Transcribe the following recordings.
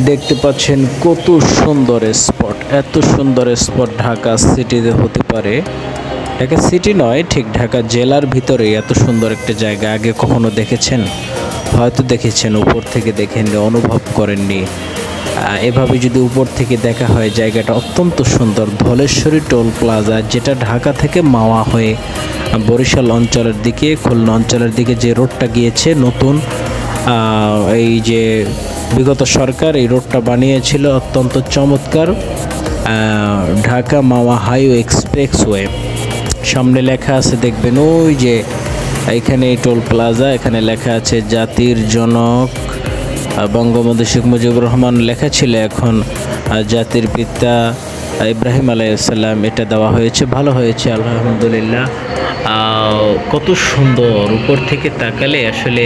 দেখতে পাচ্ছেন কত সুন্দর স্পট, এত সুন্দর স্পট ঢাকা সিটিতে হতে পারে। ঢাকা সিটি নয়, ঠিক ঢাকা জেলার ভিতরে এত সুন্দর একটা জায়গা আগে কখনো দেখেছেন? হয়তো দেখেছেন, উপর থেকে দেখেননি, অনুভব করেননি। এভাবে যদি উপর থেকে দেখা হয়, জায়গাটা অত্যন্ত সুন্দর। ধলেশ্বরী টোল প্লাজা, যেটা ঢাকা থেকে মাওয়া হয়ে বরিশাল অঞ্চলের দিকে, খুলনা অঞ্চলের দিকে যে রোডটা গিয়েছে নতুন, এই যে বিগত সরকার এই রোডটা বানিয়েছিল, অত্যন্ত চমৎকার। ঢাকা মাওয়া হাইওয়ে এক্সপ্রেসওয়ে, সামনে লেখা আছে দেখবেন, ওই যে এখানে টোল প্লাজা, এখানে লেখা আছে জাতির জনক বঙ্গবন্ধু শেখ মুজিবুর রহমান লেখা ছিল, এখন জাতির পিতা ইব্রাহিম আলাইহিসসালাম এটা দেওয়া হয়েছে। ভালো হয়েছে, আলহামদুলিল্লাহ। কত সুন্দর, উপর থেকে তাকালে আসলে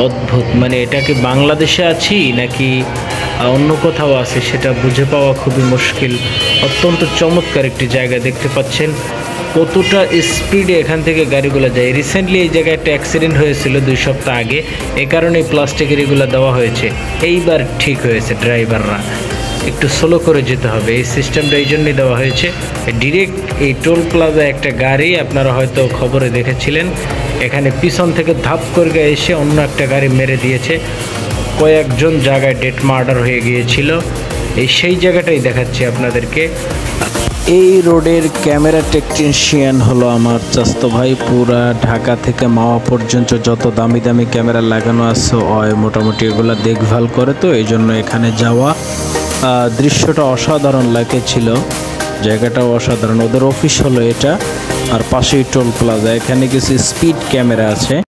অদ্ভুত। মানে এটা কি বাংলাদেশে আছি নাকি অন্য কোথাও আছে সেটা বুঝে পাওয়া খুবই মুশকিল। অত্যন্ত চমৎকার একটি জায়গা, দেখতে পাচ্ছেন কতটা স্পিডে এখান থেকে গাড়িগুলো যায়। রিসেন্টলি এই জায়গায় একটা অ্যাক্সিডেন্ট হয়েছিল 2 সপ্তাহ আগে, এ কারণে প্লাস্টিকের এগুলো দেওয়া হয়েছে। এইবার ঠিক হয়েছে, ড্রাইভাররা একটু স্লো করে যেতে হবে, এই সিস্টেমটা এই জন্যই দেওয়া হয়েছে। ডিরেক্ট এই টোল প্লাজা একটা গাড়ি, আপনারা হয়তো খবরে দেখেছিলেন, এখানে পিছন থেকে ধাপ করে এসে অন্য একটা গাড়ি মেরে দিয়েছে। কয়েকজন জায়গায় ডেড মার্ডার হয়ে গিয়েছিল। সেই জায়গাটাই দেখাচ্ছি আপনাদেরকে। এই রোডের ক্যামেরা টেকনিশিয়ান হলো আমার চাচতো ভাই। পুরা ঢাকা থেকে মাওয়া পর্যন্ত যত দামি দামি ক্যামেরা লাগানো আছে, মোটামুটি এগুলো দেখভাল করে, তো এই জন্য এখানে যাওয়া। দৃশ্যটা অসাধারণ লাগেছিল, জায়গাটাও অসাধারণ। ওদের অফিস হলো এটা, আর পাশেই টোল প্লাজা, এখানে কিছু স্পিড ক্যামেরা আছে।